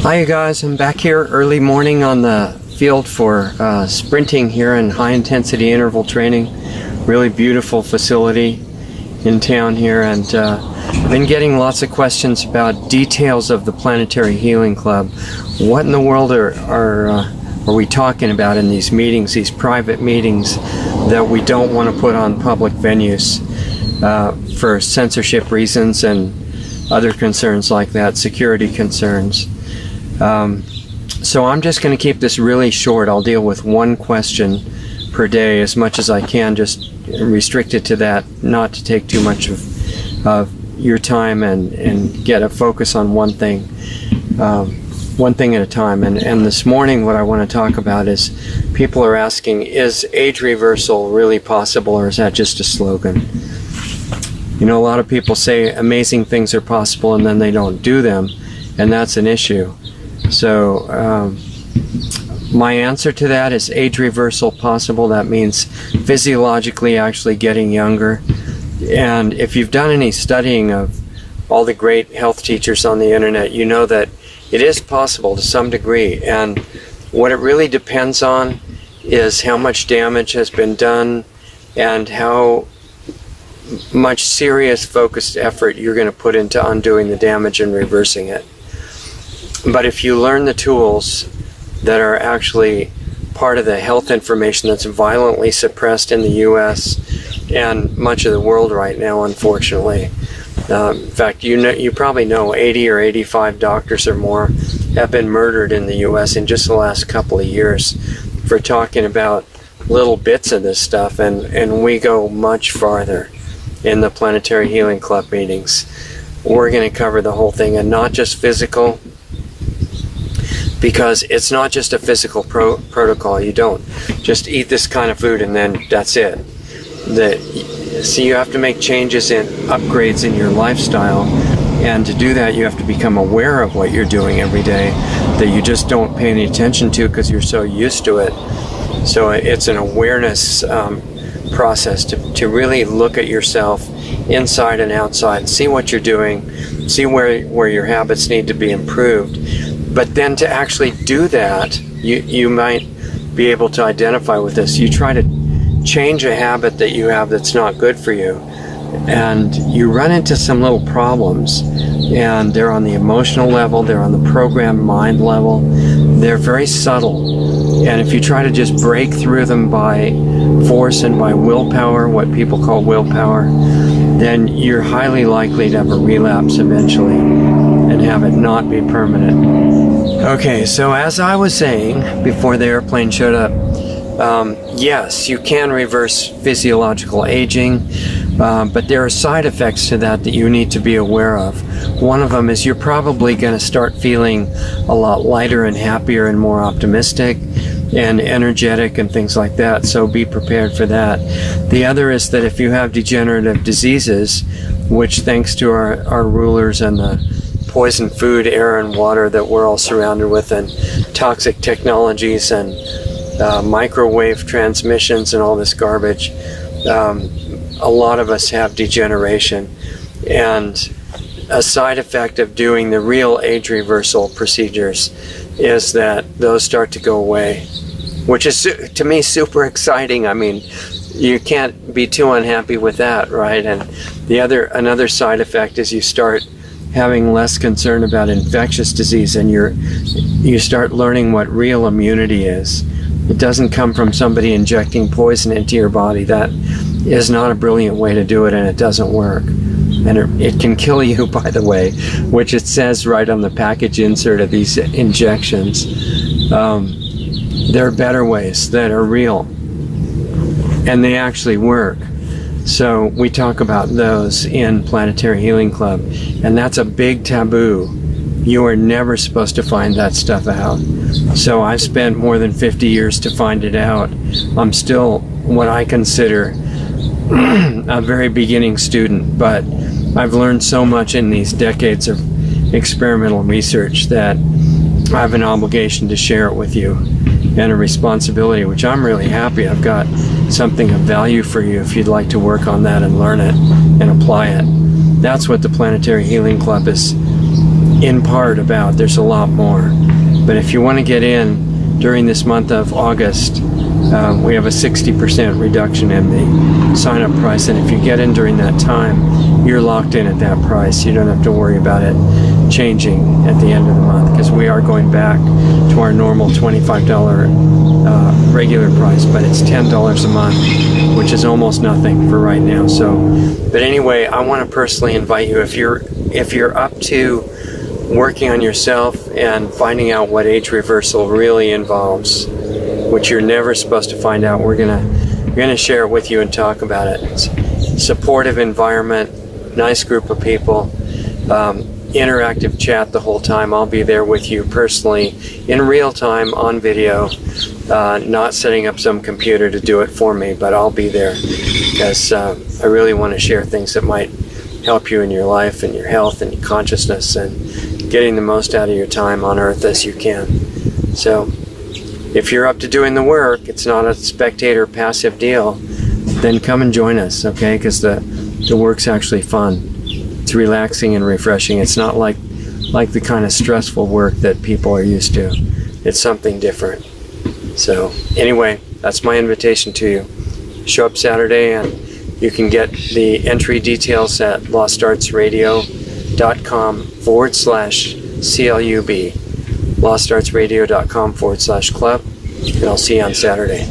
Hi you guys, I'm back here early morning on the field for sprinting here in high intensity interval training. Really beautiful facility in town here, and I've been getting lots of questions about details of the Planetary Healing Club. What in the world are we talking about in these meetings, these private meetings that we don't want to put on public venues for censorship reasons and other concerns like that, security concerns. So I'm just going to keep this really short. I'll deal with one question per day as much as I can, just restrict it to that, not to take too much of your time, and get a focus on one thing at a time. And this morning what I want to talk about is, people are asking, is age reversal really possible, or is that just a slogan? You know, a lot of people say amazing things are possible and then they don't do them, and that's an issue. So my answer to that is age reversal possible. That means physiologically actually getting younger. And if you've done any studying of all the great health teachers on the internet, you know that it is possible to some degree. And what it really depends on is how much damage has been done and how much serious focused effort you're going to put into undoing the damage and reversing it. But if you learn the tools that are actually part of the health information that's violently suppressed in the US and much of the world right now, unfortunately. In fact, you probably know 80 or 85 doctors or more have been murdered in the US in just the last couple of years for talking about little bits of this stuff, and we go much farther in the Planetary Healing Club meetings. We're going to cover the whole thing, and not just physical, because it's not just a physical protocol. You don't just eat this kind of food and then that's it. So you have to make changes and upgrades in your lifestyle, and to do that you have to become aware of what you're doing every day that you just don't pay any attention to because you're so used to it. So it's an awareness process to really look at yourself inside and outside, see what you're doing, see where your habits need to be improved. But then to actually do that, you might be able to identify with this. You try to change a habit that you have that's not good for you, and you run into some little problems, and they're on the emotional level, they're on the programmed mind level, they're very subtle. And if you try to just break through them by force and by willpower, what people call willpower, then you're highly likely to have a relapse eventually and have it not be permanent. Okay, so as I was saying before the airplane showed up, yes, you can reverse physiological aging, but there are side effects to that you need to be aware of. One of them is you're probably going to start feeling a lot lighter and happier and more optimistic and energetic and things like that, so be prepared for that. The other is that if you have degenerative diseases, which thanks to our rulers and the poison food, air, and water that we're all surrounded with, and toxic technologies and microwave transmissions and all this garbage, a lot of us have degeneration. And a side effect of doing the real age reversal procedures is that those start to go away, which is, to me, super exciting. I mean, you can't be too unhappy with that, right? And another side effect is you start having less concern about infectious disease, and you start learning what real immunity is. It doesn't come from somebody injecting poison into your body. That is not a brilliant way to do it, and it doesn't work. And it can kill you, by the way, which it says right on the package insert of these injections. There are better ways that are real, and they actually work. So we talk about those in Planetary Healing Club, and that's a big taboo. You are never supposed to find that stuff out. So I've spent more than 50 years to find it out. I'm still what I consider a very beginning student, but I've learned so much in these decades of experimental research that I have an obligation to share it with you, and a responsibility, which I'm really happy I've got something of value for you if you'd like to work on that and learn it and apply it. That's what the Planetary Healing Club is in part about. There's a lot more. But if you want to get in during this month of August, we have a 60% reduction in the sign-up price, and if you get in during that time, you're locked in at that price. You don't have to worry about it changing at the end of the month, because we are going back to our normal $25 regular price, but it's $10 a month, which is almost nothing for right now. So, but anyway, I want to personally invite you, if you're up to working on yourself and finding out what age reversal really involves, which you're never supposed to find out, we're gonna share it with you and talk about it. It's a supportive environment, nice group of people, interactive chat the whole time. I'll be there with you personally in real time on video, not setting up some computer to do it for me, but I'll be there because I really want to share things that might help you in your life and your health and your consciousness and getting the most out of your time on earth as you can. So if you're up to doing the work, it's not a spectator passive deal, then come and join us, okay? Because the work's actually fun. It's relaxing and refreshing. It's not like the kind of stressful work that people are used to. It's something different. So anyway, that's my invitation to you. Show up Saturday, and you can get the entry details at lostartsradio.com/CLUB, lostartsradio.com/club, and I'll see you on Saturday.